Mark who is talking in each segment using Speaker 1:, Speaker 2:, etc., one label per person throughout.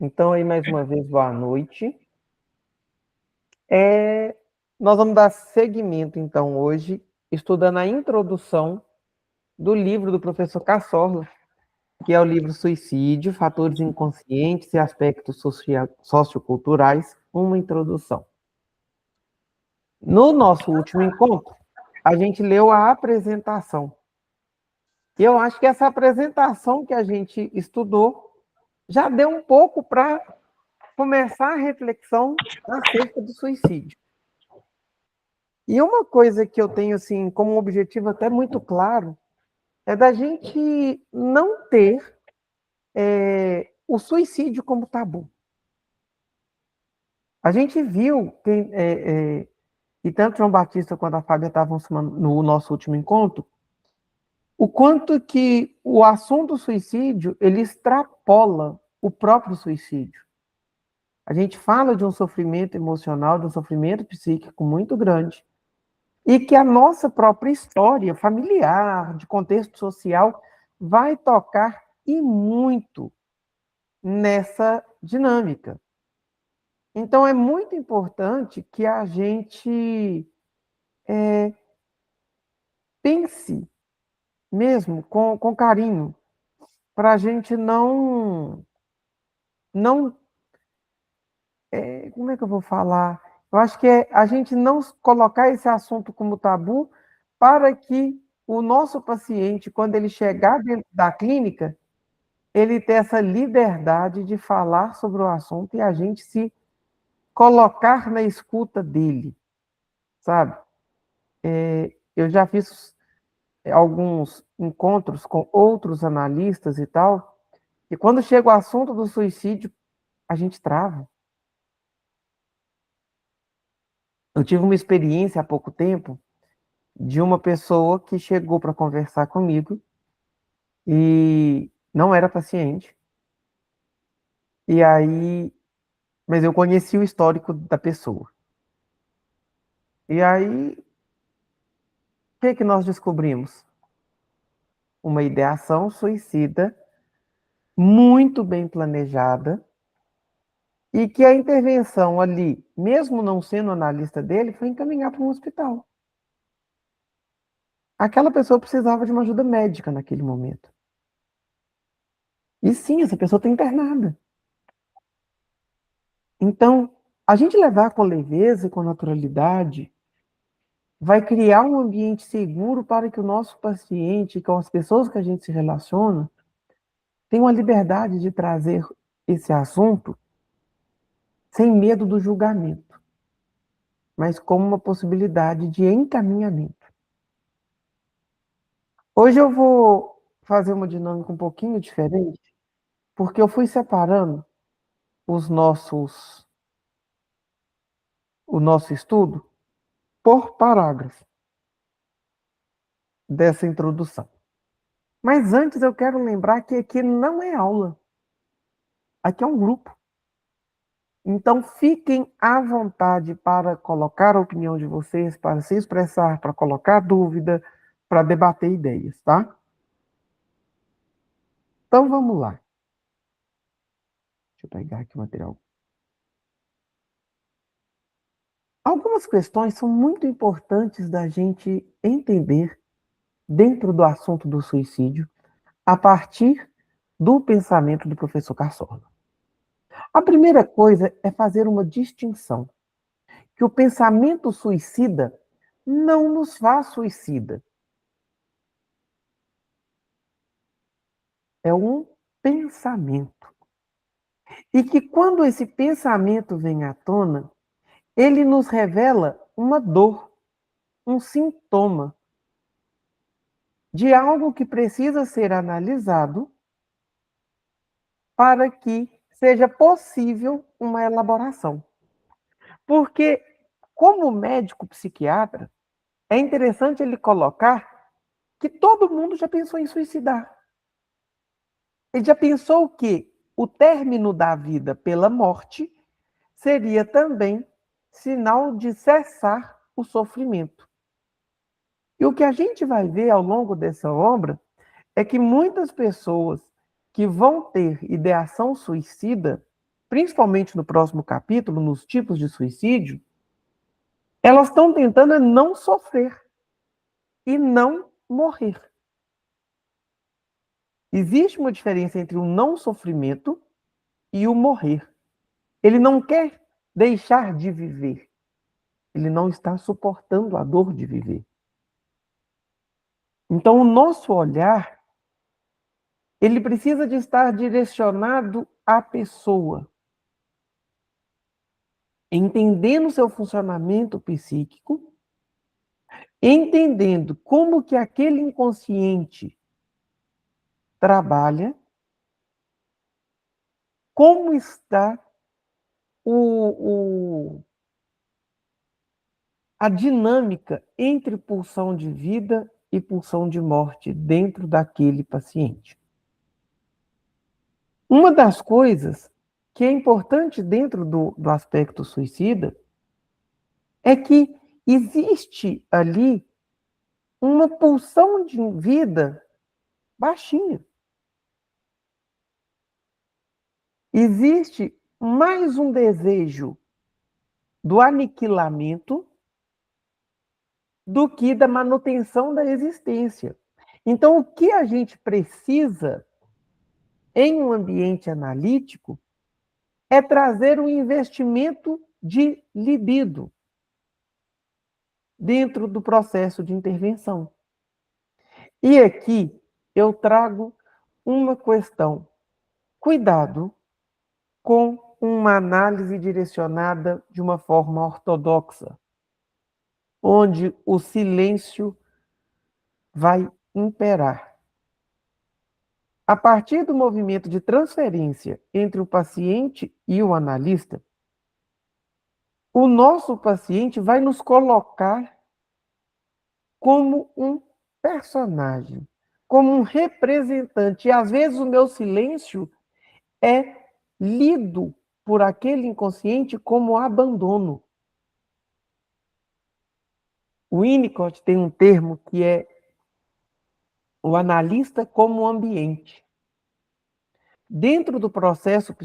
Speaker 1: Então, aí, mais uma vez, boa noite. Nós vamos dar seguimento, então, hoje, estudando a introdução do livro do professor Cassorla, que é o livro Suicídio, Fatores Inconscientes e Aspectos Socioculturais, uma introdução. No nosso último encontro, a gente leu a apresentação. E eu acho que essa apresentação que a gente estudou já deu um pouco para começar a reflexão acerca do suicídio. E uma coisa que eu tenho assim como objetivo até muito claro é da gente não ter o suicídio como tabu. A gente viu e tanto João Batista quanto a Fábia estavam no nosso último encontro, o quanto que o assunto suicídio ele extrapola o próprio suicídio. A gente fala de um sofrimento emocional, de um sofrimento psíquico muito grande, e que a nossa própria história familiar, de contexto social, vai tocar e muito nessa dinâmica. Então, é muito importante que a gente pense mesmo com carinho, para a gente não como é que eu vou falar? Eu acho que é a gente não colocar esse assunto como tabu para que o nosso paciente, quando ele chegar dentro da clínica, ele ter essa liberdade de falar sobre o assunto e a gente se colocar na escuta dele, sabe? Eu já fiz alguns encontros com outros analistas e tal, e quando chega o assunto do suicídio, a gente trava. Eu tive uma experiência há pouco tempo de uma pessoa que chegou para conversar comigo e não era paciente. E aí, mas eu conheci o histórico da pessoa. E aí, o que nós descobrimos? Uma ideação suicida muito bem planejada e que a intervenção ali, mesmo não sendo analista dele, foi encaminhar para um hospital. Aquela pessoa precisava de uma ajuda médica naquele momento. E sim, essa pessoa está internada. Então, a gente levar com leveza e com naturalidade vai criar um ambiente seguro para que o nosso paciente, com as pessoas que a gente se relaciona, tenham a liberdade de trazer esse assunto sem medo do julgamento, mas como uma possibilidade de encaminhamento. Hoje eu vou fazer uma dinâmica um pouquinho diferente, porque eu fui separando o nosso estudo por parágrafo dessa introdução. Mas antes eu quero lembrar que aqui não é aula. Aqui é um grupo. Então fiquem à vontade para colocar a opinião de vocês, para se expressar, para colocar dúvida, para debater ideias, tá? Então vamos lá. Deixa eu pegar aqui o material. Algumas questões são muito importantes da gente entender dentro do assunto do suicídio a partir do pensamento do professor Cassorla. A primeira coisa é fazer uma distinção, que o pensamento suicida não nos faz suicida. É um pensamento. E que quando esse pensamento vem à tona, ele nos revela uma dor, um sintoma de algo que precisa ser analisado para que seja possível uma elaboração. Porque, como médico psiquiatra, é interessante ele colocar que todo mundo já pensou em suicidar. Ele já pensou que o término da vida pela morte seria também sinal de cessar o sofrimento. E o que a gente vai ver ao longo dessa obra é que muitas pessoas que vão ter ideação suicida principalmente no próximo capítulo, nos tipos de suicídio, elas estão tentando não sofrer e não morrer. Existe uma diferença entre o não sofrimento e o morrer. Ele não quer deixar de viver. Ele não está suportando a dor de viver. Então, o nosso olhar, ele precisa de estar direcionado à pessoa, entendendo seu funcionamento psíquico, entendendo como que aquele inconsciente trabalha, como está a dinâmica entre pulsão de vida e pulsão de morte dentro daquele paciente. Uma das coisas que é importante dentro do aspecto suicida é que existe ali uma pulsão de vida baixinha. Existe mais um desejo do aniquilamento do que da manutenção da existência. Então, o que a gente precisa em um ambiente analítico é trazer um investimento de libido dentro do processo de intervenção. E aqui eu trago uma questão. Cuidado com uma análise direcionada de uma forma ortodoxa, onde o silêncio vai imperar. A partir do movimento de transferência entre o paciente e o analista, o nosso paciente vai nos colocar como um personagem, como um representante. E às vezes o meu silêncio é lido por aquele inconsciente como abandono. O Winnicott tem um termo que é o analista como ambiente. Dentro do processo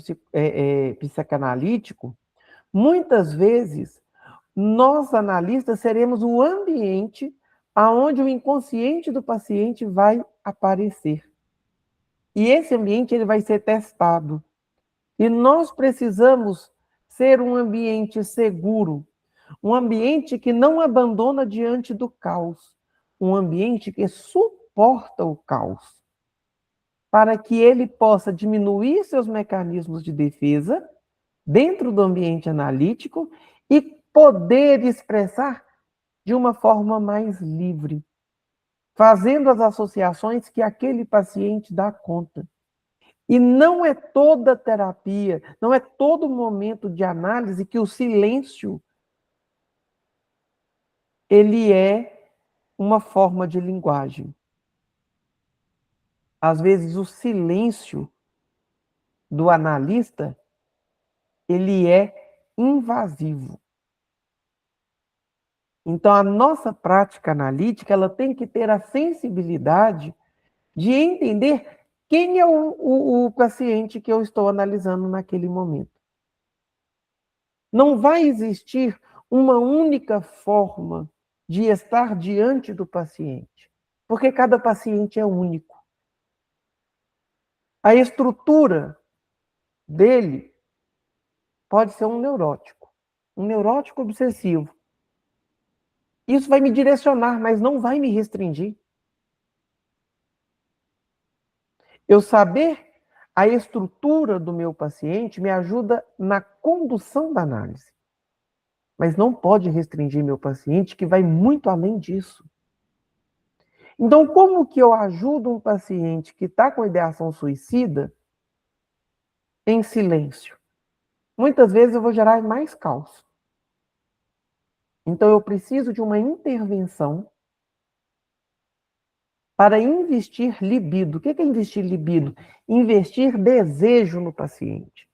Speaker 1: psicanalítico, muitas vezes, nós analistas seremos o ambiente aonde o inconsciente do paciente vai aparecer. E esse ambiente ele vai ser testado. E nós precisamos ser um ambiente seguro, um ambiente que não abandona diante do caos, um ambiente que suporta o caos, para que ele possa diminuir seus mecanismos de defesa dentro do ambiente analítico e poder expressar de uma forma mais livre, fazendo as associações que aquele paciente dá conta. E não é toda terapia, não é todo momento de análise que o silêncio ele é uma forma de linguagem. Às vezes o silêncio do analista ele é invasivo. Então a nossa prática analítica ela tem que ter a sensibilidade de entender quem é o paciente que eu estou analisando naquele momento. Não vai existir uma única forma de estar diante do paciente, porque cada paciente é único. A estrutura dele pode ser um neurótico obsessivo. Isso vai me direcionar, mas não vai me restringir. Eu saber a estrutura do meu paciente me ajuda na condução da análise. Mas não pode restringir meu paciente, que vai muito além disso. Então, como que eu ajudo um paciente que está com ideação suicida em silêncio? Muitas vezes eu vou gerar mais caos. Então, eu preciso de uma intervenção para investir libido. O que é investir libido? Investir desejo no paciente.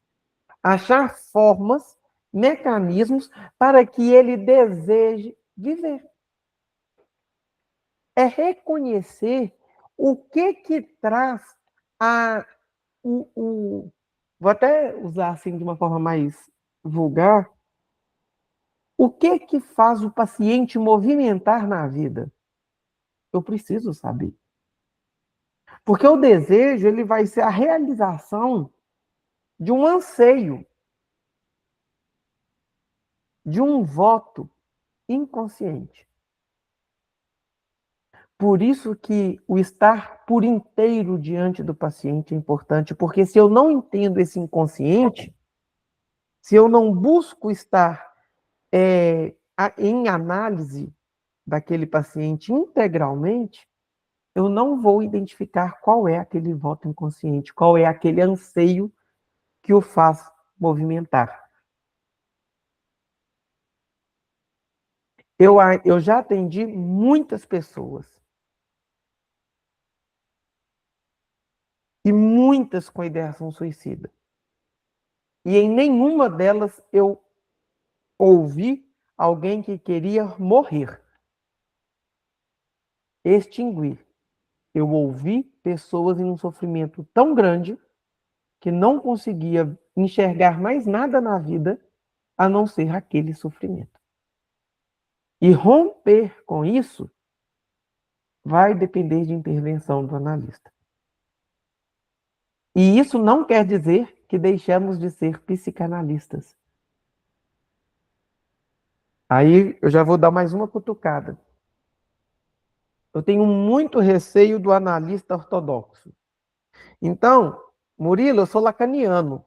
Speaker 1: Achar formas, mecanismos para que ele deseje viver. É reconhecer o que traz vou até usar assim de uma forma mais vulgar, o que que faz o paciente movimentar na vida? Eu preciso saber. Porque o desejo, ele vai ser a realização de um anseio, de um voto inconsciente. Por isso que o estar por inteiro diante do paciente é importante, porque se eu não entendo esse inconsciente, se eu não busco estar em análise daquele paciente integralmente, eu não vou identificar qual é aquele voto inconsciente, qual é aquele anseio que o faz movimentar. Eu já atendi muitas pessoas, e muitas com ideação suicida. E em nenhuma delas eu ouvi alguém que queria morrer, extinguir. Eu ouvi pessoas em um sofrimento tão grande que não conseguia enxergar mais nada na vida a não ser aquele sofrimento. E romper com isso vai depender de intervenção do analista. E isso não quer dizer que deixamos de ser psicanalistas. Aí eu já vou dar mais uma cutucada. Eu tenho muito receio do analista ortodoxo. Então, Murilo, eu sou lacaniano.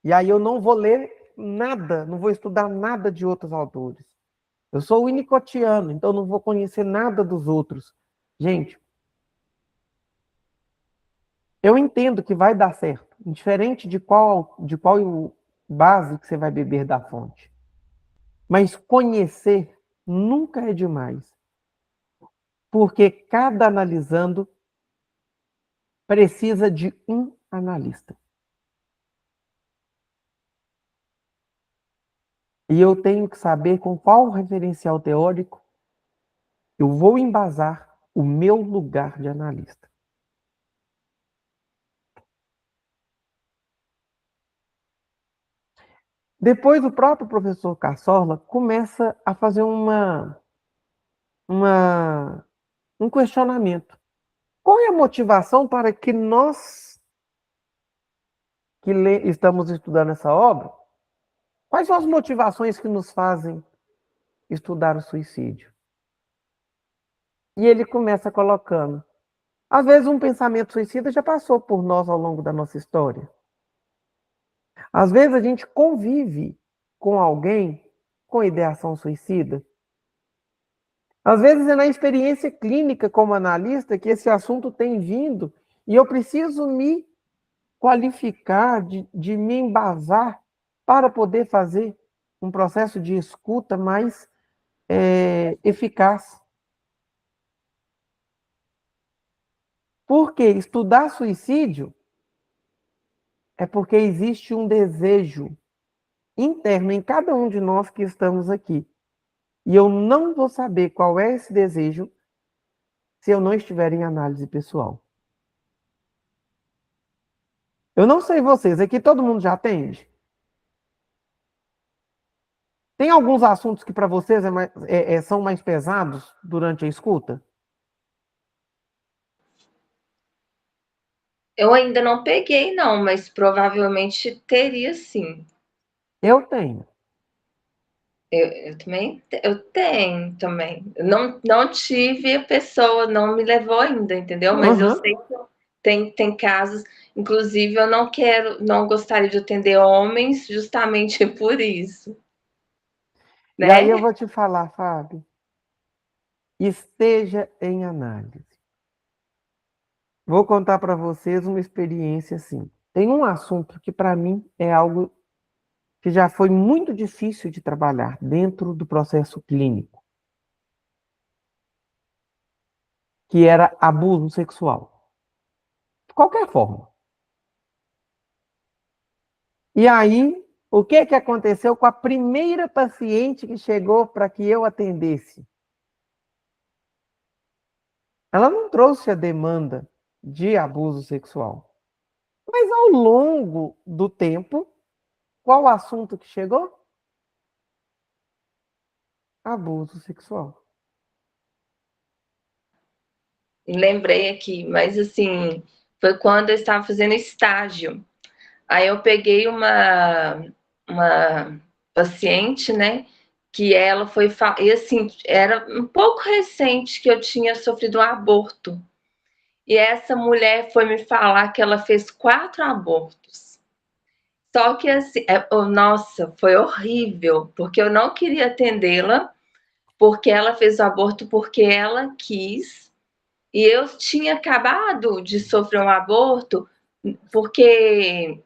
Speaker 1: E aí eu não vou ler nada, não vou estudar nada de outros autores. Eu sou winnicottiano, então não vou conhecer nada dos outros. Gente, eu entendo que vai dar certo, indiferente de qual base que você vai beber da fonte. Mas conhecer nunca é demais, porque cada analisando precisa de um analista. E eu tenho que saber com qual referencial teórico eu vou embasar o meu lugar de analista. Depois, o próprio professor Cassorla começa a fazer um questionamento. Qual é a motivação para que nós, que estamos estudando essa obra, quais são as motivações que nos fazem estudar o suicídio? E ele começa colocando. Às vezes, um pensamento suicida já passou por nós ao longo da nossa história. Às vezes, a gente convive com alguém com ideação suicida. Às vezes é na experiência clínica como analista que esse assunto tem vindo e eu preciso me qualificar, de me embasar para poder fazer um processo de escuta mais eficaz. Porque estudar suicídio é porque existe um desejo interno em cada um de nós que estamos aqui. E eu não vou saber qual é esse desejo se eu não estiver em análise pessoal. Eu não sei vocês, aqui todo mundo já atende? Tem alguns assuntos que para vocês são mais pesados durante a escuta?
Speaker 2: Eu ainda não peguei, não, mas provavelmente teria sim.
Speaker 1: Eu tenho.
Speaker 2: Eu também eu tenho também. Eu não tive, a pessoa não me levou ainda, entendeu? Mas eu
Speaker 1: Uhum.
Speaker 2: sei que tem casos, inclusive eu não gostaria de atender homens justamente por isso,
Speaker 1: E aí eu
Speaker 2: né?
Speaker 1: vou te falar, Fábio, esteja em análise. Vou contar para vocês uma experiência assim. Tem um assunto que para mim é algo que já foi muito difícil de trabalhar dentro do processo clínico, que era abuso sexual, de qualquer forma. E aí, o que que aconteceu com a primeira paciente que chegou para que eu atendesse? Ela não trouxe a demanda de abuso sexual. Mas ao longo do tempo, qual o assunto que chegou? Abuso sexual.
Speaker 2: Lembrei aqui, mas assim, foi quando eu estava fazendo estágio. Aí eu peguei uma paciente, né? Que ela foi. E assim, era um pouco recente que eu tinha sofrido um aborto. E essa mulher foi me falar que ela fez 4 abortos. Só que assim, nossa, foi horrível, porque eu não queria atendê-la, porque ela fez o aborto porque ela quis. E eu tinha acabado de sofrer um aborto, porque.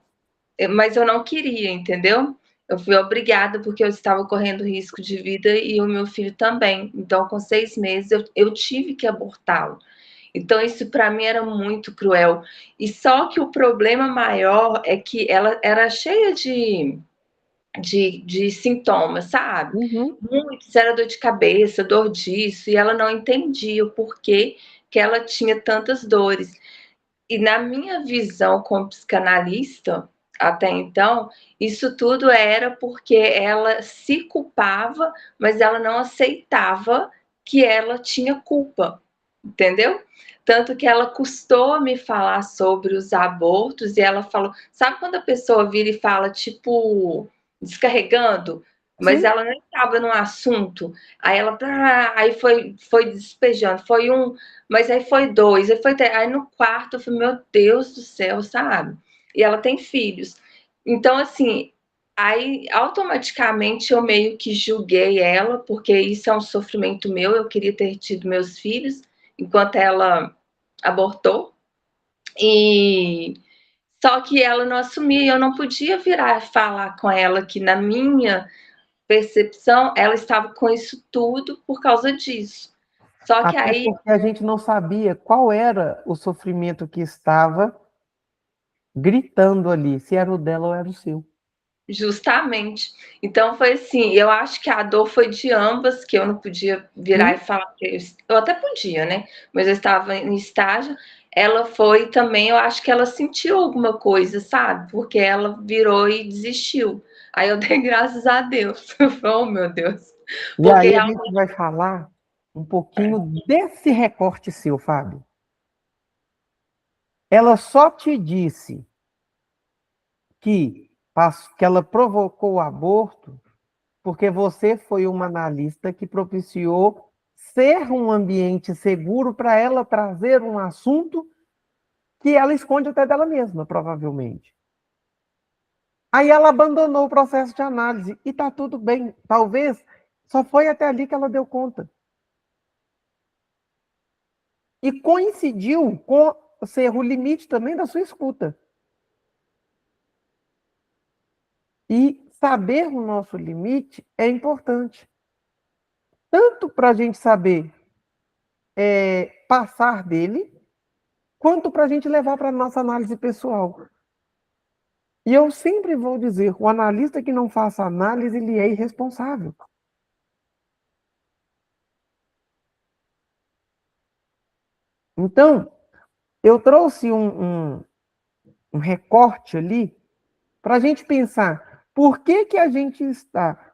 Speaker 2: Mas eu não queria, entendeu? Eu fui obrigada porque eu estava correndo risco de vida e o meu filho também. Então, com 6 meses, eu tive que abortá-lo. Então, isso para mim era muito cruel. E só que o problema maior é que ela era cheia de sintomas, sabe?
Speaker 1: Uhum.
Speaker 2: Muitos, era dor de cabeça, dor disso, e ela não entendia o porquê que ela tinha tantas dores. E na minha visão como psicanalista, até então, isso tudo era porque ela se culpava, mas ela não aceitava que ela tinha culpa, entendeu? Tanto que ela custou me falar sobre os abortos e ela falou, sabe quando a pessoa vira e fala, tipo, descarregando, mas
Speaker 1: Sim.
Speaker 2: ela não estava no assunto, aí ela, aí foi despejando, foi um, mas aí foi 2, aí foi 3, aí no quarto eu falei, meu Deus do céu, sabe? E ela tem filhos. Então, assim, aí automaticamente eu meio que julguei ela, porque isso é um sofrimento meu, eu queria ter tido meus filhos enquanto ela abortou. E só que ela não assumia, eu não podia virar e falar com ela que na minha percepção ela estava com isso tudo por causa disso. Só que
Speaker 1: Até
Speaker 2: aí
Speaker 1: porque a gente não sabia qual era o sofrimento que estava gritando ali, se era o dela ou era o seu.
Speaker 2: justamente. Então foi assim, eu acho que a dor foi de ambas, que eu não podia virar e
Speaker 1: Sim.
Speaker 2: falar que eu até podia, né? Mas eu estava em estágio. Ela foi também, eu acho que ela sentiu alguma coisa, sabe? Porque ela virou e desistiu. Aí eu dei graças a Deus. Oh, meu Deus.
Speaker 1: E
Speaker 2: Porque
Speaker 1: aí a gente
Speaker 2: realmente
Speaker 1: vai falar um pouquinho desse recorte seu, Fábio. Ela só te disse que ela provocou o aborto porque você foi uma analista que propiciou ser um ambiente seguro para ela trazer um assunto que ela esconde até dela mesma, provavelmente. Aí ela abandonou o processo de análise e tá tudo bem. Talvez só foi até ali que ela deu conta. E coincidiu com ser o limite também da sua escuta. E saber o nosso limite é importante. Tanto para a gente saber passar dele, quanto para a gente levar para a nossa análise pessoal. E eu sempre vou dizer, o analista que não faça análise, ele é irresponsável. Então, eu trouxe um recorte ali para a gente pensar por que a gente está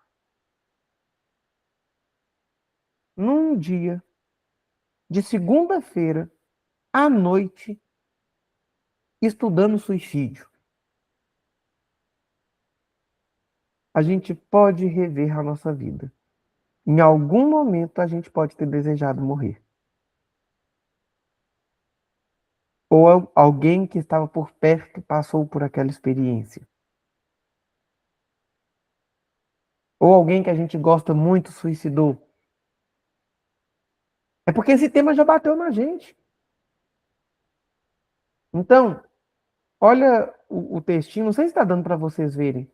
Speaker 1: num dia de segunda-feira à noite estudando suicídio. A gente pode rever a nossa vida. Em algum momento a gente pode ter desejado morrer. Ou alguém que estava por perto passou por aquela experiência. Ou alguém que a gente gosta muito suicidou. É porque esse tema já bateu na gente. Então, olha o textinho, não sei se está dando para vocês verem,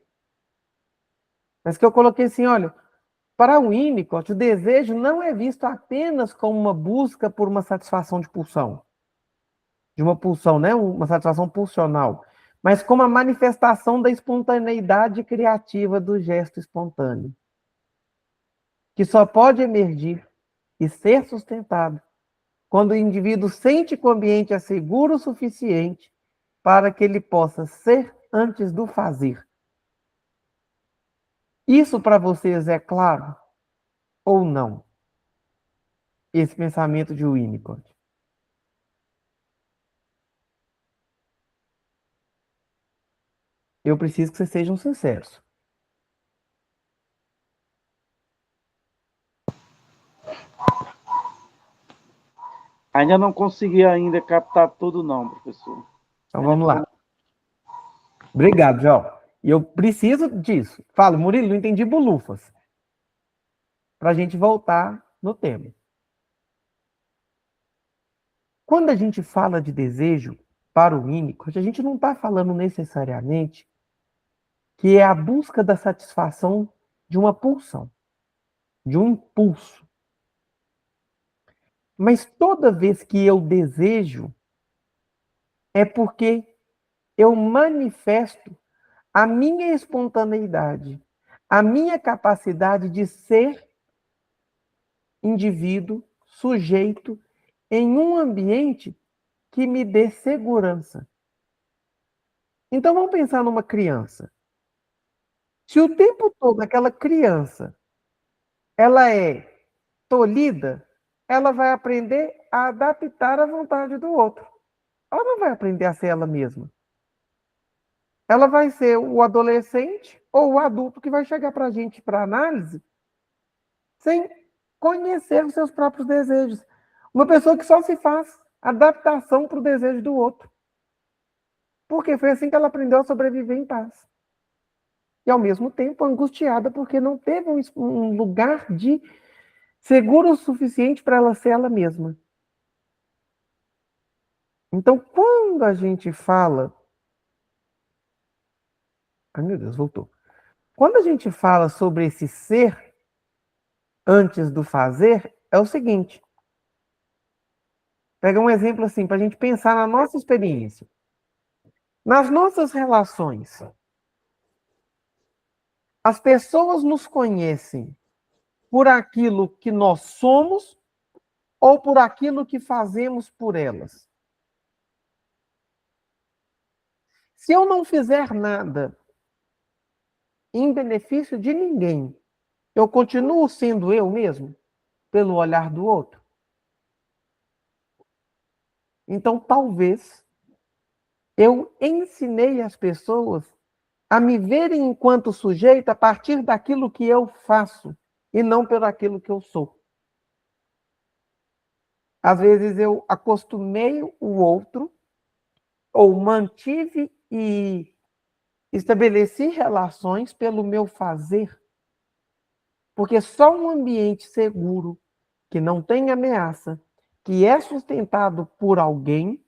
Speaker 1: mas que eu coloquei assim, olha, para o Winnicott, o desejo não é visto apenas como uma busca por uma satisfação de uma pulsão, né? Uma satisfação pulsional, mas como a manifestação da espontaneidade criativa do gesto espontâneo, que só pode emergir e ser sustentado quando o indivíduo sente que o ambiente é seguro o suficiente para que ele possa ser antes do fazer. Isso para vocês é claro ou não? Esse pensamento de Winnicott. Eu preciso que vocês sejam sinceros.
Speaker 3: Ainda não consegui ainda captar tudo não, professor.
Speaker 1: Então vamos lá. Obrigado, João. E eu preciso disso. Fala, Murilo, não entendi bolufas. Para a gente voltar no tema. Quando a gente fala de desejo para o Winnicott, a gente não está falando necessariamente que é a busca da satisfação de uma pulsão, de um impulso. Mas toda vez que eu desejo, é porque eu manifesto a minha espontaneidade, a minha capacidade de ser indivíduo, sujeito, em um ambiente que me dê segurança. Então vamos pensar numa criança. Se o tempo todo aquela criança ela é tolhida, ela vai aprender a adaptar à vontade do outro. Ela não vai aprender a ser ela mesma. Ela vai ser o adolescente ou o adulto que vai chegar para a gente para análise sem conhecer os seus próprios desejos. Uma pessoa que só se faz adaptação para o desejo do outro. Porque foi assim que ela aprendeu a sobreviver em paz. E, ao mesmo tempo, angustiada porque não teve um lugar de seguro o suficiente para ela ser ela mesma. Então, quando a gente fala... Ai, meu Deus, voltou. Quando a gente fala sobre esse ser antes do fazer, é o seguinte. Pega um exemplo assim, para a gente pensar na nossa experiência. Nas nossas relações, as pessoas nos conhecem por aquilo que nós somos ou por aquilo que fazemos por elas. Se eu não fizer nada em benefício de ninguém, eu continuo sendo eu mesmo, pelo olhar do outro? Então, talvez, eu ensinei as pessoas a me verem enquanto sujeito a partir daquilo que eu faço e não pelo aquilo que eu sou. Às vezes eu acostumei o outro ou mantive e estabeleci relações pelo meu fazer, porque só um ambiente seguro, que não tem ameaça, que é sustentado por alguém,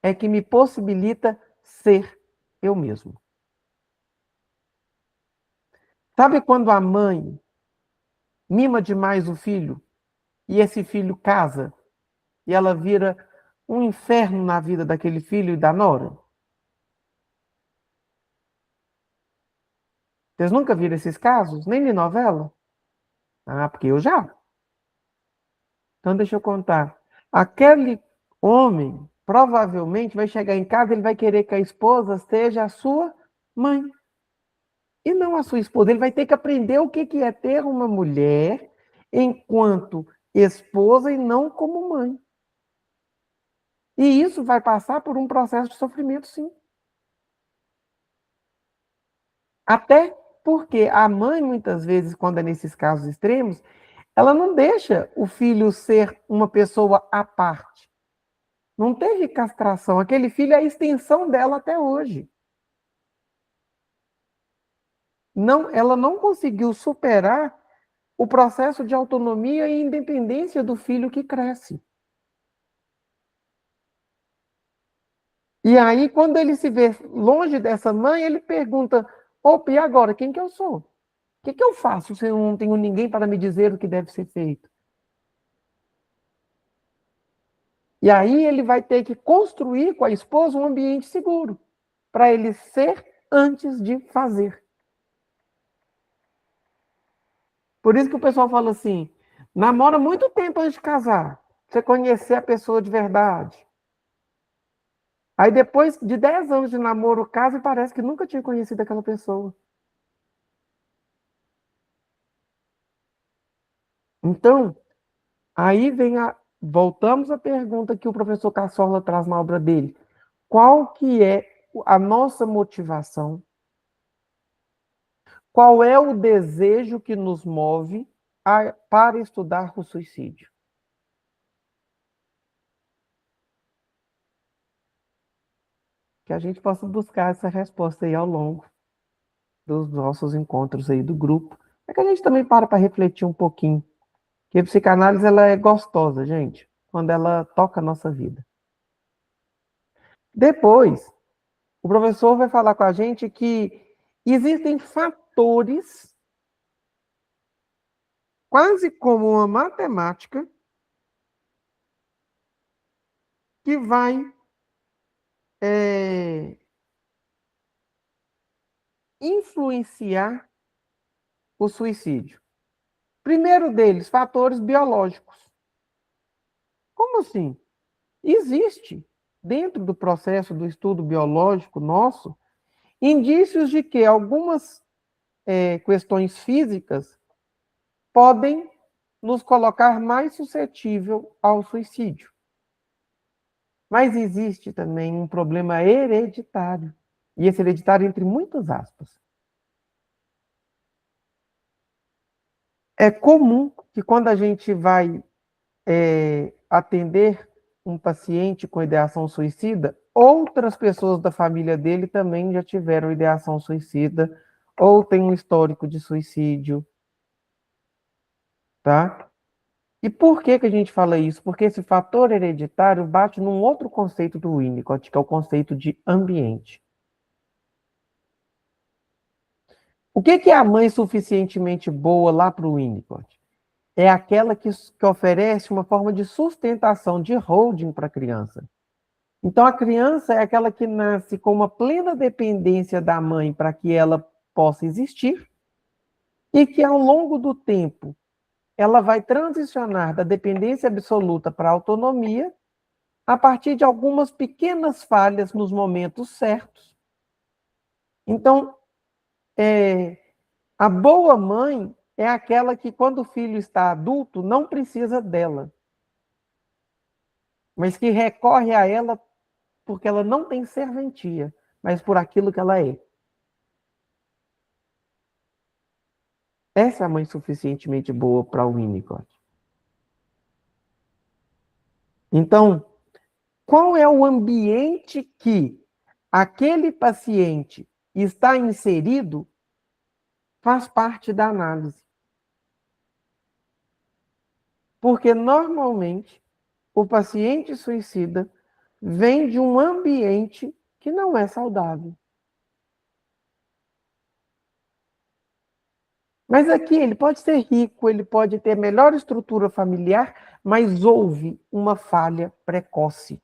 Speaker 1: é que me possibilita ser eu mesmo. Sabe quando a mãe mima demais o filho e esse filho casa e ela vira um inferno na vida daquele filho e da nora? Vocês nunca viram esses casos? Nem de novela? Ah, porque eu já. Então deixa eu contar. Aquele homem provavelmente vai chegar em casa, ele vai querer que a esposa seja a sua mãe. E não a sua esposa. Ele vai ter que aprender o que é ter uma mulher enquanto esposa e não como mãe. E isso vai passar por um processo de sofrimento, sim. Até porque a mãe, muitas vezes, quando é nesses casos extremos, ela não deixa o filho ser uma pessoa à parte. Não teve castração. Aquele filho é a extensão dela até hoje. Não, ela não conseguiu superar o processo de autonomia e independência do filho que cresce. E aí, quando ele se vê longe dessa mãe, ele pergunta: opa, e agora? Quem que eu sou? O que eu faço se eu não tenho ninguém para me dizer o que deve ser feito? E aí ele vai ter que construir com a esposa um ambiente seguro para ele ser antes de fazer. Por isso que o pessoal fala assim, namora muito tempo antes de casar, pra você conhecer a pessoa de verdade. Aí depois de 10 anos de namoro, casa e parece que nunca tinha conhecido aquela pessoa. Então, aí voltamos à pergunta que o professor Cassorla traz na obra dele. Qual que é a nossa motivação? Qual é o desejo que nos move para estudar o suicídio? Que a gente possa buscar essa resposta aí ao longo dos nossos encontros aí do grupo. É que a gente também para refletir um pouquinho. Porque a psicanálise, ela é gostosa, gente, quando ela toca a nossa vida. Depois, o professor vai falar com a gente que existem fatores, quase como uma matemática, que vai influenciar o suicídio. Primeiro deles, fatores biológicos. Como assim? Existe, dentro do processo do estudo biológico nosso, indícios de que algumas questões físicas podem nos colocar mais suscetível ao suicídio. Mas existe também um problema hereditário. E esse hereditário, entre muitas aspas. É comum que quando a gente vai atender um paciente com ideação suicida, outras pessoas da família dele também já tiveram ideação suicida, ou tem um histórico de suicídio, tá? E por que a gente fala isso? Porque esse fator hereditário bate num outro conceito do Winnicott, que é o conceito de ambiente. O que é a mãe suficientemente boa lá para o Winnicott? É aquela que oferece uma forma de sustentação, de holding para a criança. Então, a criança é aquela que nasce com uma plena dependência da mãe para que ela possa existir e que, ao longo do tempo, ela vai transicionar da dependência absoluta para a autonomia a partir de algumas pequenas falhas nos momentos certos. Então, a boa mãe é aquela que, quando o filho está adulto, não precisa dela, mas que recorre a ela porque ela não tem serventia, mas por aquilo que ela é. Essa é a mãe suficientemente boa para o Winnicott. Então, qual é o ambiente que aquele paciente está inserido faz parte da análise. Porque, normalmente, o paciente suicida vem de um ambiente que não é saudável. Mas aqui ele pode ser rico, ele pode ter melhor estrutura familiar, mas houve uma falha precoce.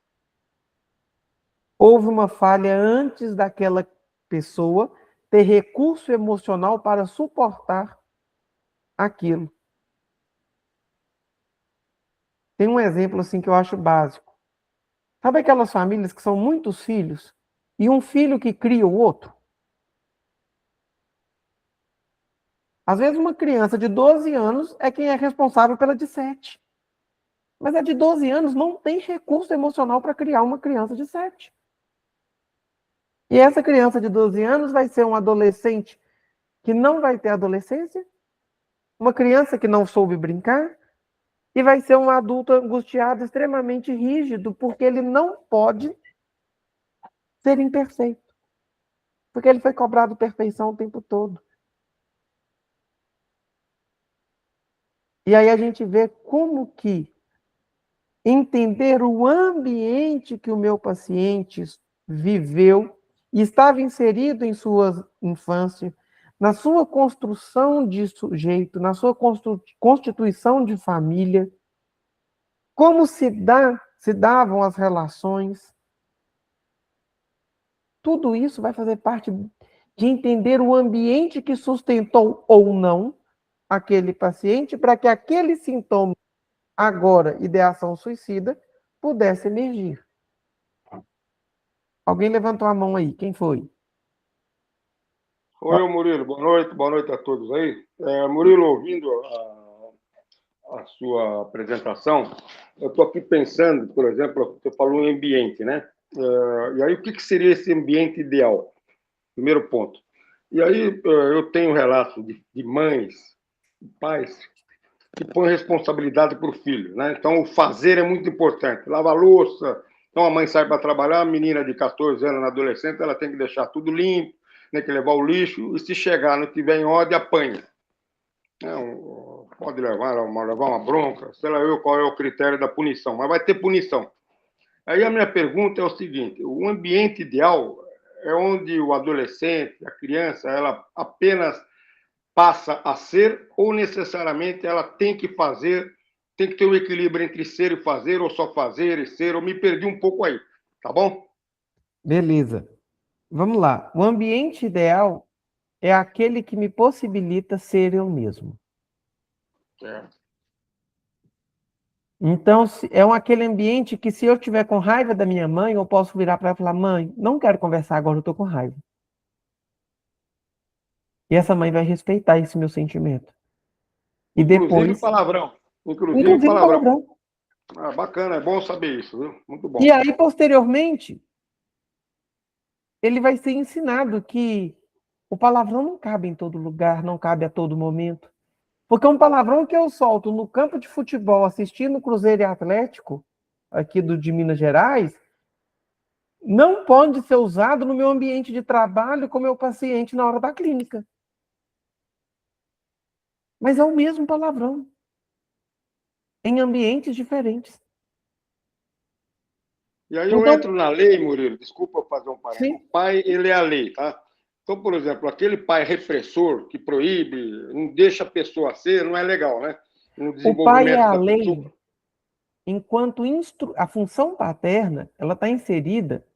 Speaker 1: Houve uma falha antes daquela pessoa ter recurso emocional para suportar aquilo. Tem um exemplo assim que eu acho básico. Sabe aquelas famílias que são muitos filhos e um filho que cria o outro? Às vezes uma criança de 12 anos é quem é responsável pela de 7. Mas a de 12 anos não tem recurso emocional para criar uma criança de 7. E essa criança de 12 anos vai ser um adolescente que não vai ter adolescência, uma criança que não soube brincar, e vai ser um adulto angustiado, extremamente rígido, porque ele não pode ser imperfeito. Porque ele foi cobrado perfeição o tempo todo. E aí a gente vê como que entender o ambiente que o meu paciente viveu e estava inserido em sua infância, na sua construção de sujeito, na sua constituição de família, como se davam as relações. Tudo isso vai fazer parte de entender o ambiente que sustentou ou não aquele paciente para que aquele sintoma, agora ideação suicida, pudesse emergir. Alguém levantou a mão aí. Quem foi?
Speaker 4: Oi, Murilo, boa noite a todos aí. Murilo, ouvindo a sua apresentação, eu estou aqui pensando, por exemplo, você falou em ambiente, né? E aí, o que seria esse ambiente ideal? Primeiro ponto. E aí, eu tenho relatos de mães, de pais, que põem responsabilidade para o filho, né? Então, o fazer é muito importante. Lavar louça, então a mãe sai para trabalhar, a menina de 14 anos, na adolescente, ela tem que deixar tudo limpo, tem que levar o lixo, e se chegar, não tiver em ordem, apanha. Pode levar uma bronca, sei lá eu qual é o critério da punição, mas vai ter punição. Aí a minha pergunta é o seguinte: o ambiente ideal é onde o adolescente, a criança, ela apenas passa a ser ou necessariamente ela tem que fazer, tem que ter um equilíbrio entre ser e fazer, ou só fazer e ser? Eu me perdi um pouco aí, tá bom?
Speaker 1: Beleza. Vamos lá. O ambiente ideal é aquele que me possibilita ser eu mesmo.
Speaker 4: Certo.
Speaker 1: Então, aquele ambiente que, se eu tiver com raiva da minha mãe, eu posso virar para ela e falar: mãe, não quero conversar agora, eu estou com raiva. E essa mãe vai respeitar esse meu sentimento. E
Speaker 4: Inclusive
Speaker 1: depois,
Speaker 4: palavrão. Inclusive
Speaker 1: inclusive
Speaker 4: palavrão.
Speaker 1: palavrão.
Speaker 4: Bacana, é bom saber isso, viu? Muito bom.
Speaker 1: E aí, posteriormente, ele vai ser ensinado que o palavrão não cabe em todo lugar, não cabe a todo momento. Porque um palavrão que eu solto no campo de futebol, assistindo Cruzeiro e Atlético, aqui de Minas Gerais, não pode ser usado no meu ambiente de trabalho com o meu paciente na hora da clínica. Mas é o mesmo palavrão, em ambientes diferentes.
Speaker 4: E aí eu
Speaker 1: Então,
Speaker 4: entro na lei, Murilo, desculpa eu fazer um parênteses.
Speaker 1: sim,
Speaker 4: O pai, ele é a lei, tá? Então, por exemplo, aquele pai repressor que proíbe, não deixa a pessoa ser, não é legal, né? No
Speaker 1: o pai é
Speaker 4: desenvolvimento
Speaker 1: a
Speaker 4: da
Speaker 1: lei,
Speaker 4: pessoa.
Speaker 1: enquanto a função paterna, ela está inserida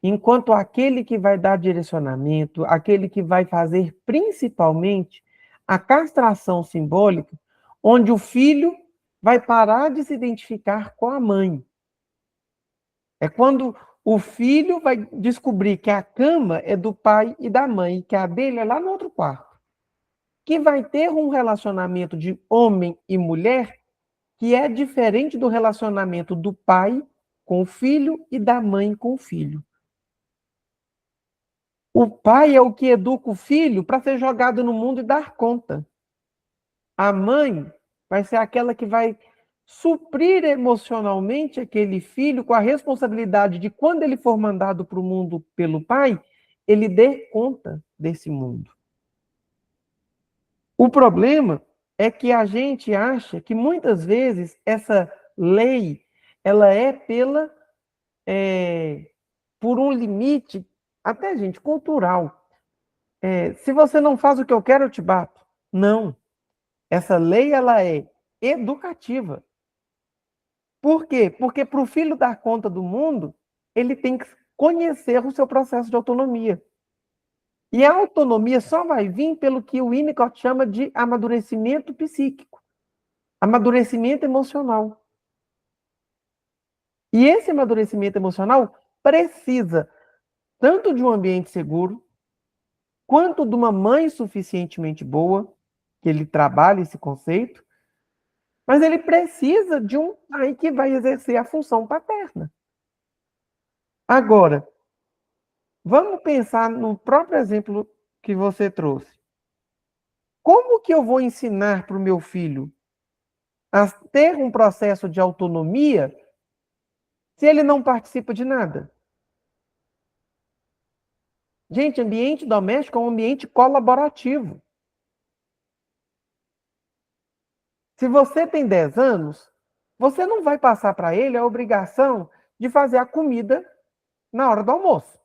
Speaker 1: enquanto aquele que vai dar direcionamento, aquele que vai fazer principalmente a castração simbólica, onde o filho vai parar de se identificar com a mãe. É quando o filho vai descobrir que a cama é do pai e da mãe, que a dele é lá no outro quarto. Que vai ter um relacionamento de homem e mulher que é diferente do relacionamento do pai com o filho e da mãe com o filho. O pai é o que educa o filho para ser jogado no mundo e dar conta. A mãe vai ser aquela que vai suprir emocionalmente aquele filho com a responsabilidade de, quando ele for mandado para o mundo pelo pai, ele dê conta desse mundo. O problema é que a gente acha que muitas vezes essa lei ela é por um limite, até, gente, cultural. Se você não faz o que eu quero, eu te bato. Não. Essa lei ela é educativa. Por quê? Porque para o filho dar conta do mundo, ele tem que conhecer o seu processo de autonomia. E a autonomia só vai vir pelo que o Winnicott chama de amadurecimento psíquico, amadurecimento emocional. E esse amadurecimento emocional precisa tanto de um ambiente seguro, quanto de uma mãe suficientemente boa, que ele trabalhe esse conceito, mas ele precisa de um pai que vai exercer a função paterna. Agora, vamos pensar no próprio exemplo que você trouxe. Como que eu vou ensinar para o meu filho a ter um processo de autonomia se ele não participa de nada? Gente, ambiente doméstico é um ambiente colaborativo. Se você tem 10 anos, você não vai passar para ele a obrigação de fazer a comida na hora do almoço.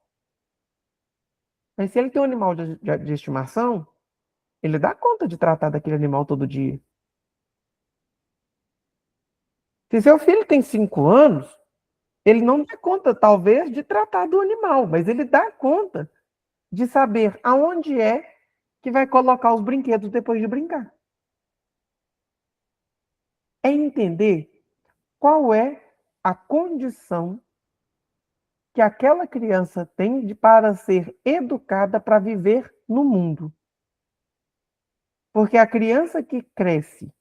Speaker 1: Mas se ele tem um animal de estimação, ele dá conta de tratar daquele animal todo dia. Se seu filho tem 5 anos, ele não dá conta, talvez, de tratar do animal, mas ele dá conta de saber aonde é que vai colocar os brinquedos depois de brincar. É entender qual é a condição que aquela criança tem para ser educada para viver no mundo. Porque a criança que cresce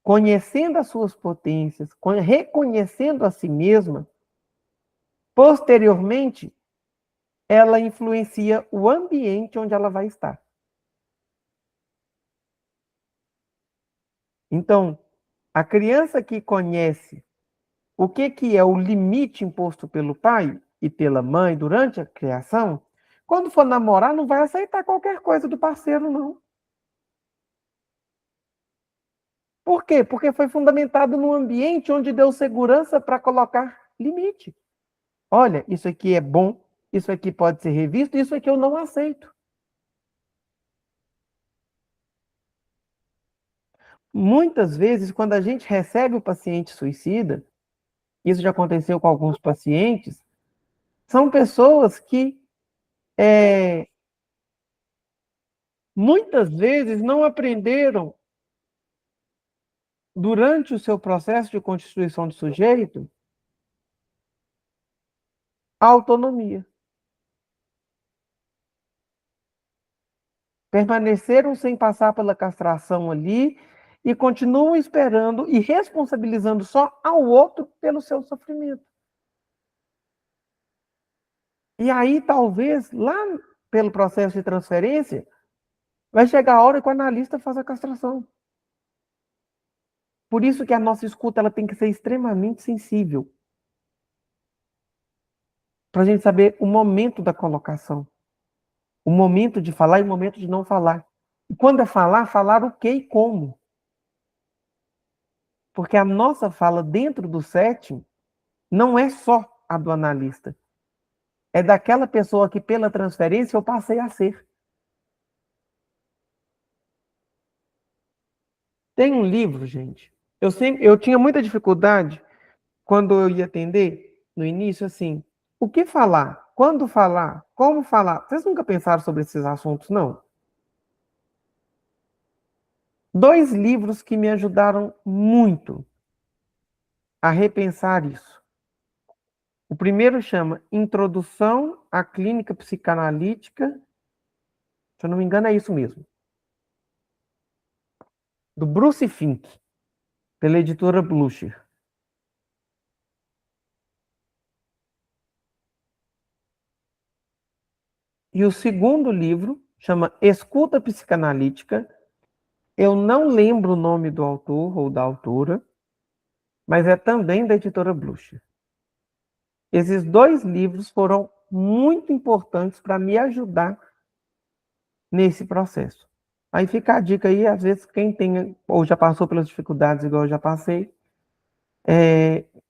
Speaker 1: conhecendo as suas potências, reconhecendo a si mesma, posteriormente, ela influencia o ambiente onde ela vai estar. Então, a criança que conhece o que é o limite imposto pelo pai e pela mãe durante a criação, quando for namorar, não vai aceitar qualquer coisa do parceiro, não. Por quê? Porque foi fundamentado num ambiente onde deu segurança para colocar limite. Olha, isso aqui é bom, isso aqui pode ser revisto, isso aqui eu não aceito. Muitas vezes, quando a gente recebe o paciente suicida, isso já aconteceu com alguns pacientes, são pessoas que muitas vezes não aprenderam, durante o seu processo de constituição do sujeito, a autonomia. Permaneceram sem passar pela castração ali e continuam esperando e responsabilizando só ao outro pelo seu sofrimento. E aí, talvez, lá pelo processo de transferência, vai chegar a hora que o analista faz a castração. Por isso que a nossa escuta ela tem que ser extremamente sensível. Para a gente saber o momento da colocação. O momento de falar e o momento de não falar. E quando é falar, falar o que e como. Porque a nossa fala dentro do setting não é só a do analista. É daquela pessoa que, pela transferência, eu passei a ser. Tem um livro, gente. Eu tinha muita dificuldade quando eu ia atender, no início, assim, o que falar? Quando falar? Como falar? Vocês nunca pensaram sobre esses assuntos, não? 2 livros que me ajudaram muito a repensar isso. O primeiro chama Introdução à Clínica Psicanalítica, se eu não me engano é isso mesmo, do Bruce Fink, pela editora Blucher. E o segundo livro chama Escuta Psicanalítica. Eu não lembro o nome do autor ou da autora, mas é também da editora Blucher. Esses 2 livros foram muito importantes para me ajudar nesse processo. Aí fica a dica aí, às vezes quem tem ou já passou pelas dificuldades igual eu já passei,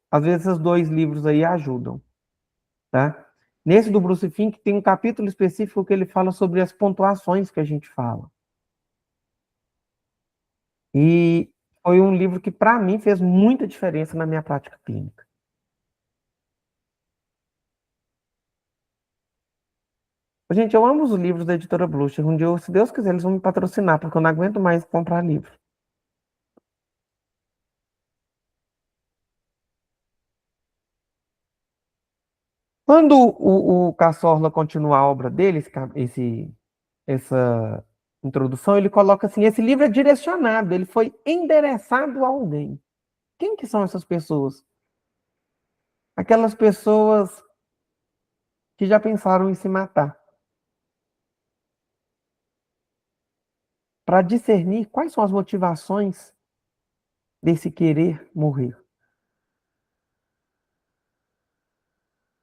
Speaker 1: às vezes esses 2 livros aí ajudam, tá? Nesse do Bruce Fink tem um capítulo específico que ele fala sobre as pontuações que a gente fala. E foi um livro que, para mim, fez muita diferença na minha prática clínica. Gente, eu amo os livros da editora Blucher. Um dia, se Deus quiser, eles vão me patrocinar, porque eu não aguento mais comprar livro. Quando o Cassorla continua a obra dele, essa introdução, ele coloca assim, esse livro é direcionado, ele foi endereçado a alguém. Quem que são essas pessoas? Aquelas pessoas que já pensaram em se matar. Para discernir quais são as motivações desse querer morrer.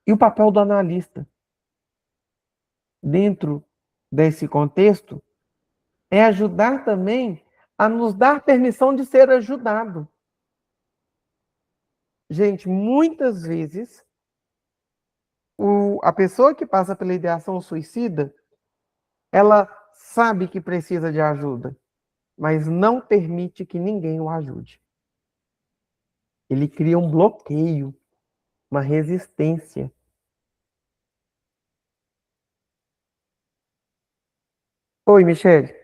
Speaker 1: E o papel do analista dentro desse contexto é ajudar também a nos dar permissão de ser ajudado. Gente, muitas vezes a pessoa que passa pela ideação suicida, ela sabe que precisa de ajuda, mas não permite que ninguém o ajude. Ele cria um bloqueio, uma resistência. Oi, Michele.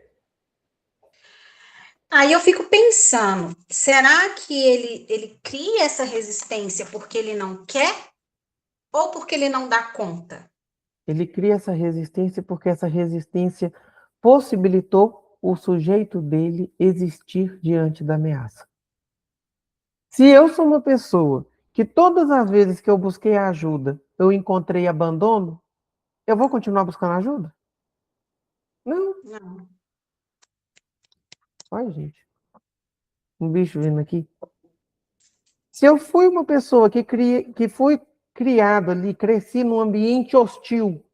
Speaker 5: Aí eu fico pensando, será que ele cria essa resistência porque ele não quer? ou porque ele não dá conta?
Speaker 1: Ele cria essa resistência porque essa resistência possibilitou o sujeito dele existir diante da ameaça. Se eu sou uma pessoa que todas as vezes que eu busquei ajuda, eu encontrei abandono, eu vou continuar buscando ajuda? Não.
Speaker 5: Não.
Speaker 1: Olha, gente. Um bicho vindo aqui. Se eu fui uma pessoa que fui criado ali, cresci num ambiente hostil,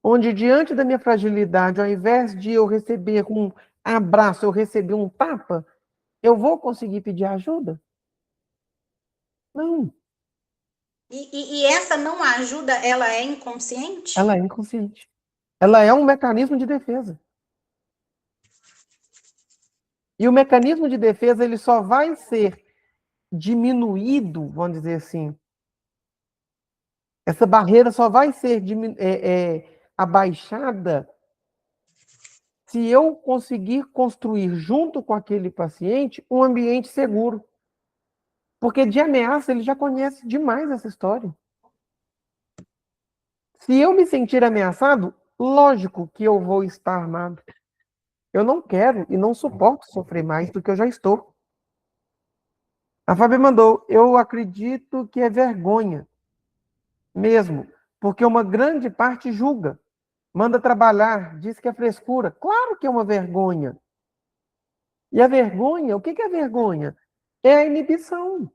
Speaker 1: onde diante da minha fragilidade, ao invés de eu receber um abraço, eu recebi um tapa, eu vou conseguir pedir ajuda? Não.
Speaker 5: E essa não ajuda, ela é inconsciente?
Speaker 1: Ela é inconsciente. Ela é um mecanismo de defesa. E o mecanismo de defesa ele só vai ser diminuído, vamos dizer assim. Essa barreira só vai ser abaixada se eu conseguir construir junto com aquele paciente um ambiente seguro. Porque de ameaça ele já conhece demais essa história. Se eu me sentir ameaçado, lógico que eu vou estar armado. Eu não quero e não suporto sofrer mais do que eu já estou. A Fábio mandou, eu acredito que é vergonha mesmo, porque uma grande parte julga, manda trabalhar, diz que é frescura. Claro que é uma vergonha. E a vergonha, o que é vergonha? É a inibição.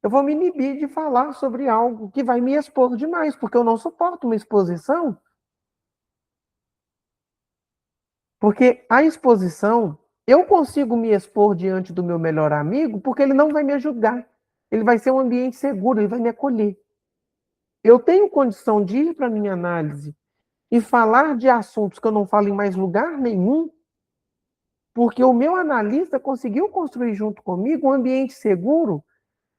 Speaker 1: Eu vou me inibir de falar sobre algo que vai me expor demais, porque eu não suporto uma exposição. Porque a exposição, eu consigo me expor diante do meu melhor amigo, porque ele não vai me julgar. Ele vai ser um ambiente seguro, ele vai me acolher. Eu tenho condição de ir para a minha análise e falar de assuntos que eu não falo em mais lugar nenhum, porque o meu analista conseguiu construir junto comigo um ambiente seguro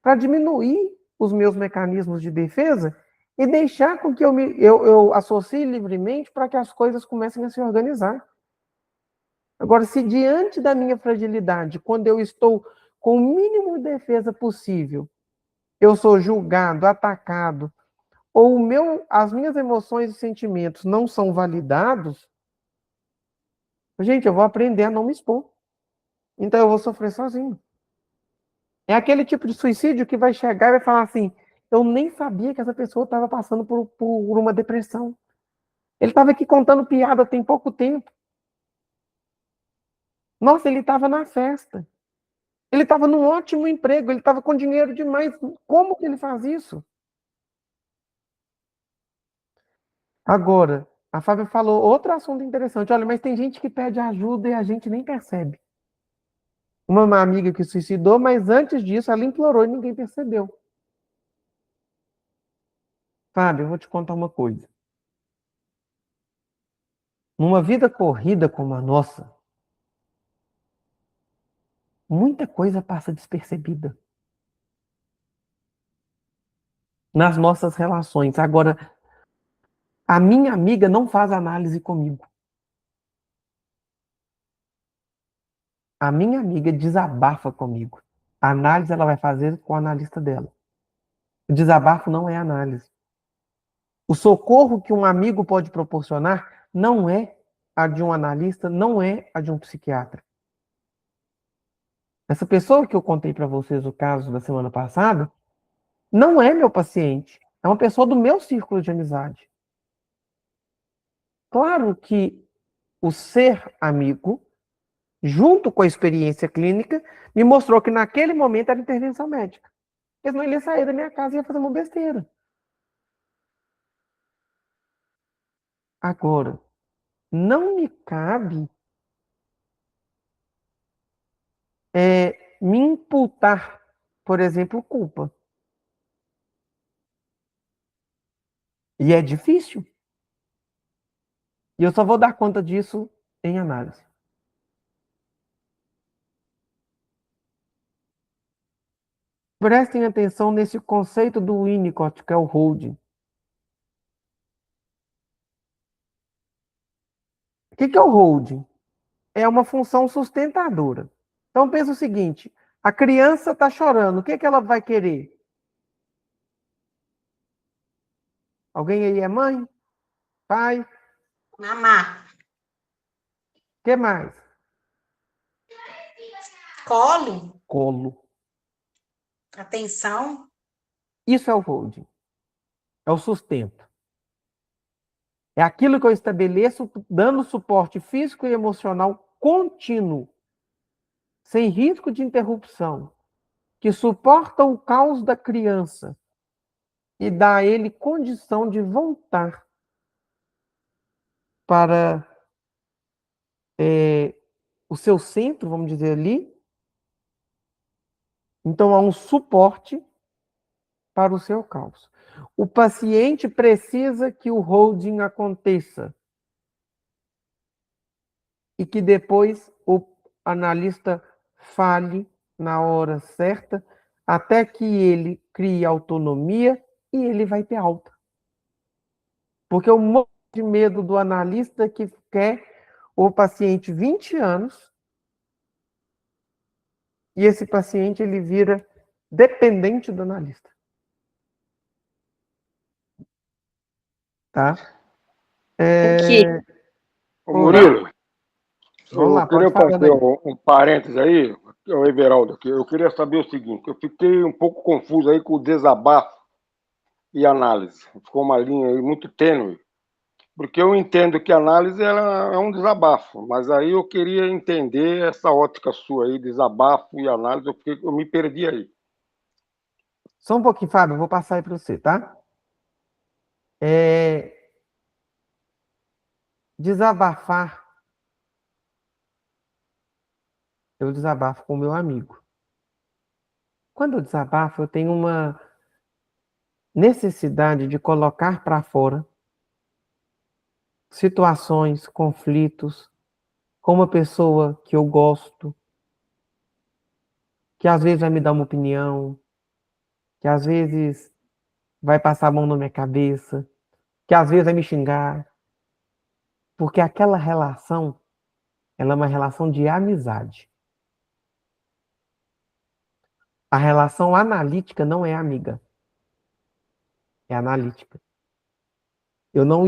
Speaker 1: para diminuir os meus mecanismos de defesa e deixar com que eu associe livremente para que as coisas comecem a se organizar. Agora, se diante da minha fragilidade, quando eu estou com o mínimo de defesa possível, eu sou julgado, atacado, ou as minhas emoções e sentimentos não são validados, gente, eu vou aprender a não me expor. Então eu vou sofrer sozinho. É aquele tipo de suicídio que vai chegar e vai falar assim, eu nem sabia que essa pessoa estava passando por uma depressão. Ele estava aqui contando piada tem pouco tempo. Nossa, ele estava na festa. Ele estava num ótimo emprego, ele estava com dinheiro demais. Como que ele faz isso? Agora, a Fábia falou outro assunto interessante. Olha, mas tem gente que pede ajuda e a gente nem percebe. Uma amiga que suicidou, mas antes disso ela implorou e ninguém percebeu. Fábio, eu vou te contar uma coisa. Numa vida corrida como a nossa, muita coisa passa despercebida nas nossas relações. Agora, a minha amiga não faz análise comigo. A minha amiga desabafa comigo. A análise ela vai fazer com o analista dela. O desabafo não é análise. O socorro que um amigo pode proporcionar não é a de um analista, não é a de um psiquiatra. Essa pessoa que eu contei para vocês o caso da semana passada, não é meu paciente. É uma pessoa do meu círculo de amizade. Claro que o ser amigo, junto com a experiência clínica, me mostrou que naquele momento era intervenção médica. Porque senão ele ia sair da minha casa e ia fazer uma besteira. Agora, não me cabe me imputar, por exemplo, culpa. E é difícil. E eu só vou dar conta disso em análise. Prestem atenção nesse conceito do Winnicott, que é o holding. O que é o holding? É uma função sustentadora. Então pensa o seguinte, a criança está chorando, o que ela vai querer? Alguém aí é mãe? Pai?
Speaker 5: Mamá.
Speaker 1: O que mais?
Speaker 5: Colo.
Speaker 1: Colo.
Speaker 5: Atenção.
Speaker 1: Isso é o holding. É o sustento. É aquilo que eu estabeleço dando suporte físico e emocional contínuo, sem risco de interrupção, que suporta o caos da criança e dá a ele condição de voltar para o seu centro, vamos dizer ali. Então, há um suporte para o seu caos. O paciente precisa que o holding aconteça e que depois o analista fale na hora certa, até que ele crie autonomia e ele vai ter alta. Porque o monte de medo do analista que quer o paciente 20 anos e esse paciente ele vira dependente do analista. Tá?
Speaker 2: Aqui,
Speaker 4: Ô, Murilo,
Speaker 1: Vamos
Speaker 4: eu
Speaker 1: lá, pode
Speaker 4: queria
Speaker 1: falar
Speaker 4: fazer
Speaker 1: daí.
Speaker 4: um parênteses aí, o Everaldo aqui. Eu queria saber o seguinte, eu fiquei um pouco confuso aí com o desabafo e análise. Ficou uma linha aí muito tênue, porque eu entendo que a análise ela é um desabafo, mas aí eu queria entender essa ótica sua aí, desabafo e análise, eu me perdi aí.
Speaker 1: Só um pouquinho, Fábio, eu vou passar aí para você, tá? Desabafar, eu desabafo com o meu amigo. Quando eu desabafo, eu tenho uma necessidade de colocar para fora situações, conflitos, com uma pessoa que eu gosto, que às vezes vai me dar uma opinião, que às vezes vai passar a mão na minha cabeça, que às vezes vai me xingar, porque aquela relação, ela é uma relação de amizade. A relação analítica não é amiga, é analítica. Eu não,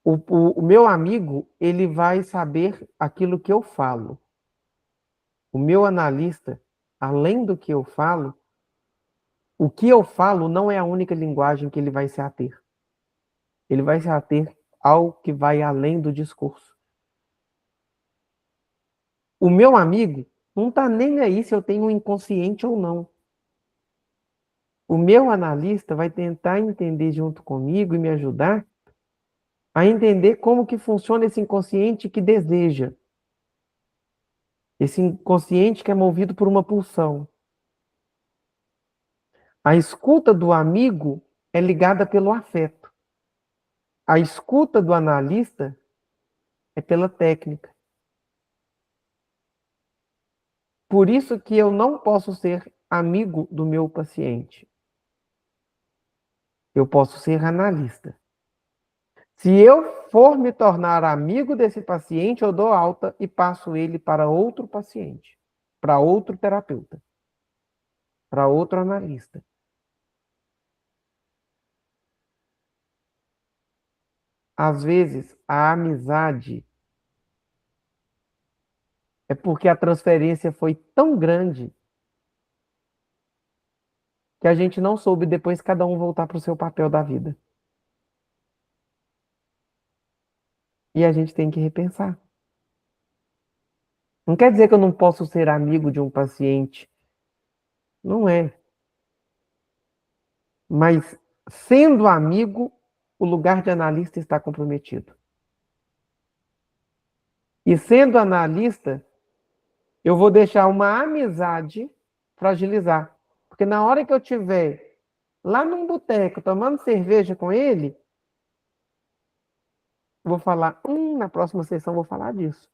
Speaker 1: o meu amigo, ele vai saber aquilo que eu falo. O meu analista, além do que eu falo, o que eu falo não é a única linguagem que ele vai se ater. Ele vai se ater ao que vai além do discurso. O meu amigo não está nem aí se eu tenho um inconsciente ou não. O meu analista vai tentar entender junto comigo e me ajudar a entender como que funciona esse inconsciente que deseja. Esse inconsciente que é movido por uma pulsão. A escuta do amigo é ligada pelo afeto. A escuta do analista é pela técnica. Por isso que eu não posso ser amigo do meu paciente. Eu posso ser analista. Se eu for me tornar amigo desse paciente, eu dou alta e passo ele para outro paciente, para outro terapeuta, para outro analista. Às vezes, a amizade é porque a transferência foi tão grande que a gente não soube depois cada um voltar para o seu papel da vida. E a gente tem que repensar. Não quer dizer que eu não posso ser amigo de um paciente. Não é. Mas, sendo amigo, o lugar de analista está comprometido. E sendo analista, eu vou deixar uma amizade fragilizar. Porque na hora que eu estiver lá num boteco tomando cerveja com ele, eu vou falar, na próxima sessão eu vou falar disso.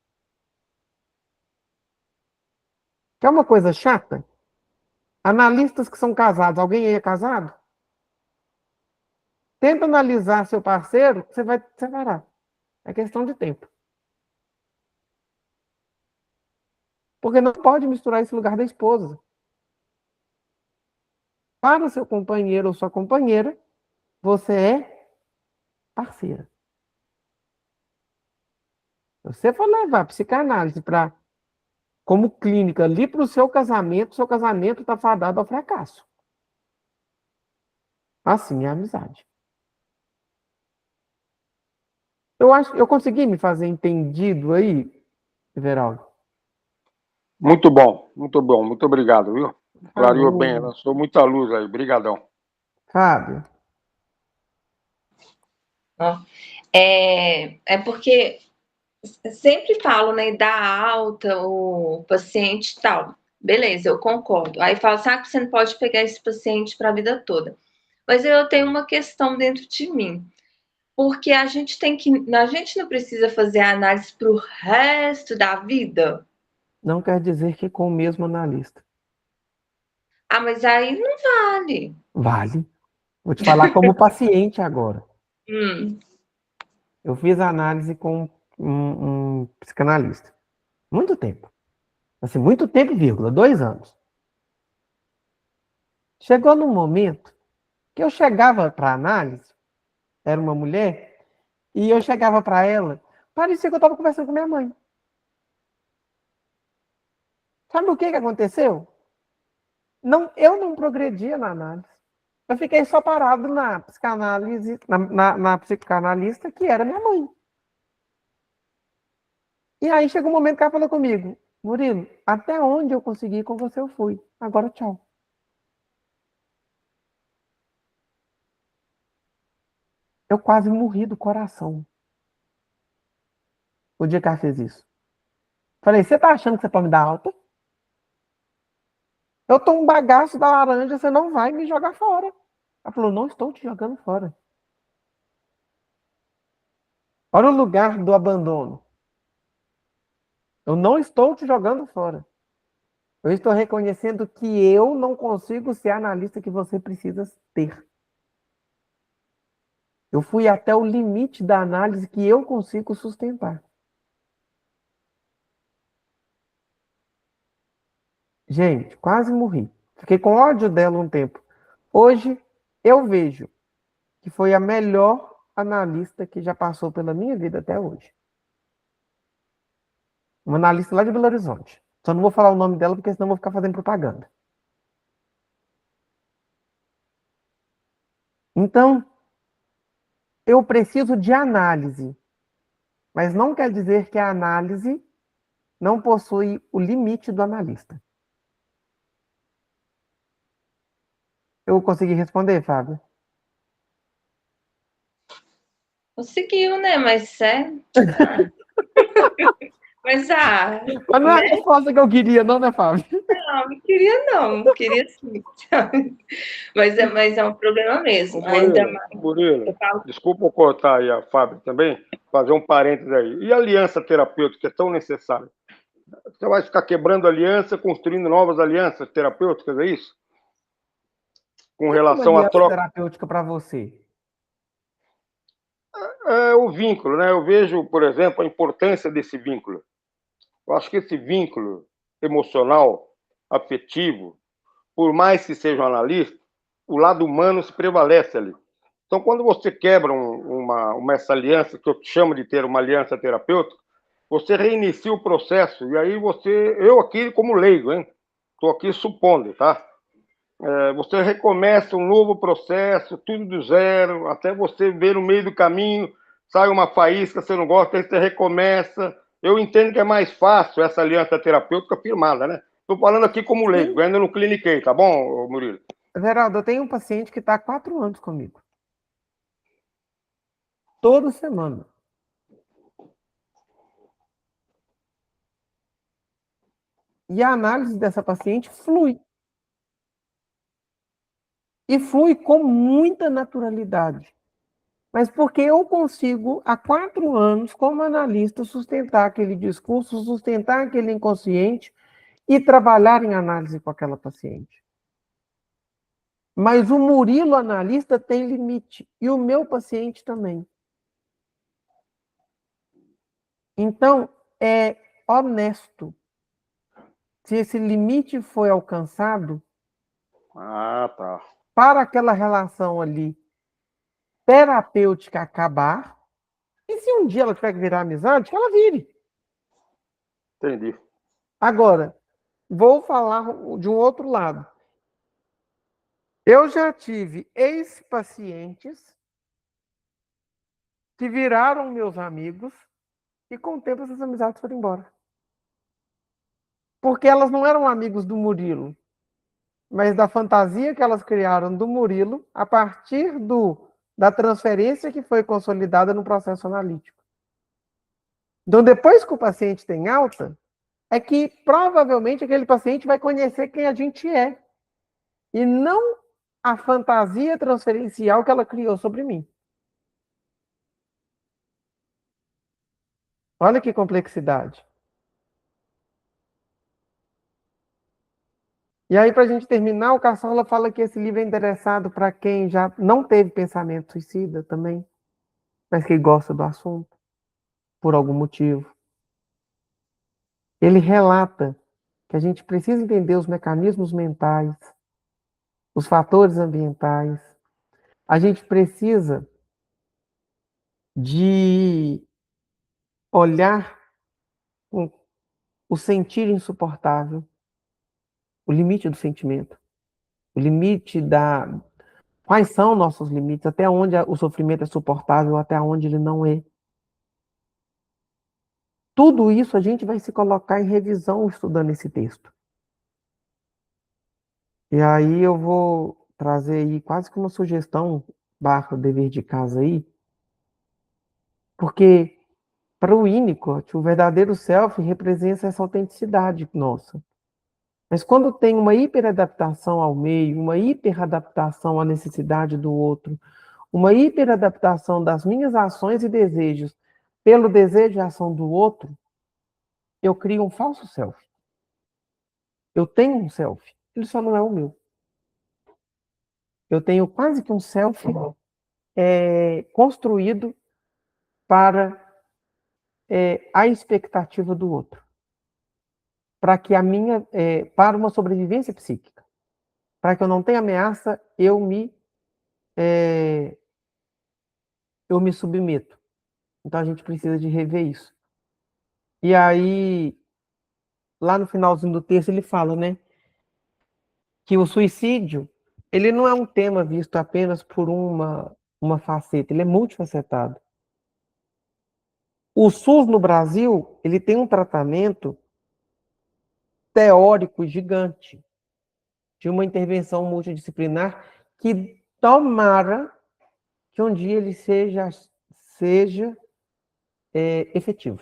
Speaker 1: Que é uma coisa chata? Analistas que são casados, alguém aí é casado? Tenta analisar seu parceiro, você vai separar. É questão de tempo. Porque não pode misturar esse lugar da esposa. Para o seu companheiro ou sua companheira, você é parceira. Se você for levar a psicanálise como clínica ali para o seu casamento está fadado ao fracasso. Assim é a amizade. Eu acho que eu consegui me fazer entendido aí, Everaldo.
Speaker 4: Muito bom, muito obrigado, viu? Clareou bem,
Speaker 1: Falou.
Speaker 4: lançou muita luz aí, brigadão.
Speaker 1: Fábio.
Speaker 2: Ó, é porque sempre falo, né, dar alta o paciente e tal. Beleza, eu concordo. Aí falo, sabe que você não pode pegar esse paciente para a vida toda. Mas eu tenho uma questão dentro de mim. Porque a gente não precisa fazer análise para o resto da vida.
Speaker 1: Não quer dizer que com o mesmo analista.
Speaker 2: Ah, mas aí não vale.
Speaker 1: Vale. Vou te falar como paciente agora.
Speaker 2: Hum,
Speaker 1: Eu fiz análise com um psicanalista. Muito tempo. Assim, muito tempo, vírgula, 2 anos. Chegou num momento que eu chegava para análise, era uma mulher, e eu chegava para ela, parecia que eu estava conversando com minha mãe. Sabe o que aconteceu? Não, eu não progredia na análise. Eu fiquei só parado na psicanálise, na psicanalista, que era minha mãe. E aí chegou um momento que ela falou comigo, Murilo, até onde eu consegui ir com você eu fui. Agora tchau. Eu quase morri do coração o dia que ela fez isso. Falei, você tá achando que você pode me dar alta? Eu tô um bagaço da laranja, você não vai me jogar fora. Ela falou, não estou te jogando fora. Olha o lugar do abandono. Eu não estou te jogando fora. Eu estou reconhecendo que eu não consigo ser a analista que você precisa ter. Eu fui até o limite da análise que eu consigo sustentar. Gente, quase morri. Fiquei com ódio dela um tempo. Hoje, eu vejo que foi a melhor analista que já passou pela minha vida até hoje. Uma analista lá de Belo Horizonte. Só não vou falar o nome dela, porque senão eu vou ficar fazendo propaganda. Então, eu preciso de análise. Mas não quer dizer que a análise não possui o limite do analista. Eu consegui responder, Fábio?
Speaker 2: conseguiu, né? Mas mas
Speaker 1: Mas não é a resposta que eu queria, não, né, Fábio?
Speaker 2: não queria sim. Mas é um problema mesmo. Ainda
Speaker 4: Murilo,
Speaker 2: mais.
Speaker 4: Murilo,
Speaker 2: Eu falo,
Speaker 4: desculpa eu cortar aí a Fábio também, fazer um parênteses aí. E a aliança terapêutica que é tão necessária? Você vai ficar quebrando aliança, construindo novas alianças terapêuticas, é isso? Com
Speaker 1: O que é uma
Speaker 4: relação à
Speaker 1: aliança
Speaker 4: troca.
Speaker 1: terapêutica para você?
Speaker 4: É o vínculo, né? Eu vejo, por exemplo, a importância desse vínculo. Eu acho que esse vínculo emocional, afetivo, por mais que seja um analista, o lado humano se prevalece ali. Então, quando você quebra essa aliança, que eu chamo de ter uma aliança terapêutica, você reinicia o processo, e aí eu aqui como leigo, hein? Estou aqui supondo, tá? Você recomeça um novo processo, tudo do zero, até você ver no meio do caminho, sai uma faísca, você não gosta, aí você recomeça. Eu entendo que é mais fácil essa aliança terapêutica firmada, né? Estou falando aqui como leigo,
Speaker 1: Sim.
Speaker 4: ainda não cliniquei, tá bom, Murilo?
Speaker 1: Geraldo, eu tenho um paciente que está há 4 anos comigo. Toda semana. E a análise dessa paciente flui. E flui com muita naturalidade. Mas porque eu consigo, há 4 anos, como analista, sustentar aquele discurso, sustentar aquele inconsciente e trabalhar em análise com aquela paciente. Mas o Murilo analista tem limite. E o meu paciente também. Então, é honesto. Se esse limite foi alcançado,
Speaker 4: Ah, tá.
Speaker 1: para aquela relação ali terapêutica acabar, e se um dia ela tiver que virar amizade, que ela vire.
Speaker 4: Entendi.
Speaker 1: Agora, vou falar de um outro lado. Eu já tive ex-pacientes que viraram meus amigos e com o tempo essas amizades foram embora. Porque elas não eram amigos do Murilo, mas da fantasia que elas criaram do Murilo a partir da transferência que foi consolidada no processo analítico. Então, depois que o paciente tem alta, é que provavelmente aquele paciente vai conhecer quem a gente é, e não a fantasia transferencial que ela criou sobre mim. Olha que complexidade. E aí, para a gente terminar, o Cassola fala que esse livro é interessado para quem já não teve pensamento suicida também, mas que gosta do assunto, por algum motivo. Ele relata que a gente precisa entender os mecanismos mentais, os fatores ambientais. A gente precisa de olhar o sentir insuportável, o limite do sentimento, o limite da... Quais são nossos limites, até onde o sofrimento é suportável, até onde ele não é. Tudo isso a gente vai se colocar em revisão estudando esse texto. E aí eu vou trazer aí quase que uma sugestão, barra dever de casa aí, porque para o Winnicott, o verdadeiro self representa essa autenticidade nossa. Mas quando tem uma hiperadaptação ao meio, uma hiperadaptação à necessidade do outro, uma hiperadaptação das minhas ações e desejos pelo desejo e ação do outro, eu crio um falso self. Eu tenho um self, ele só não é o meu. Eu tenho quase que um self construído para a expectativa do outro. Para que para uma sobrevivência psíquica. Para que eu não tenha ameaça, eu me submeto. Então a gente precisa de rever isso. E aí, lá no finalzinho do texto, ele fala, né, que o suicídio, ele não é um tema visto apenas por uma faceta, ele é multifacetado. O SUS no Brasil, ele tem um tratamento teórico gigante, de uma intervenção multidisciplinar que tomara que um dia ele seja efetivo.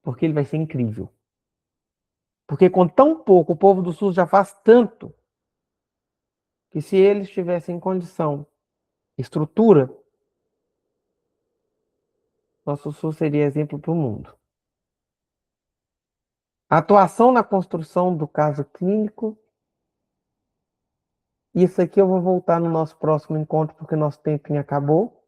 Speaker 1: Porque ele vai ser incrível. Porque com tão pouco, o povo do SUS já faz tanto, que se eles tivessem condição, estrutura, nosso SUS seria exemplo para o mundo. A atuação na construção do caso clínico, isso aqui eu vou voltar no nosso próximo encontro, porque nosso tempinho acabou.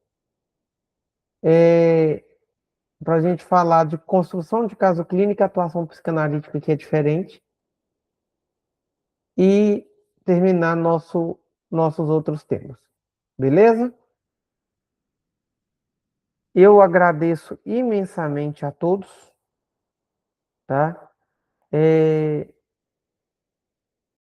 Speaker 1: Para a gente falar de construção de caso clínico e atuação psicanalítica, que é diferente. E terminar nossos outros temas. Beleza? Eu agradeço imensamente a todos, tá?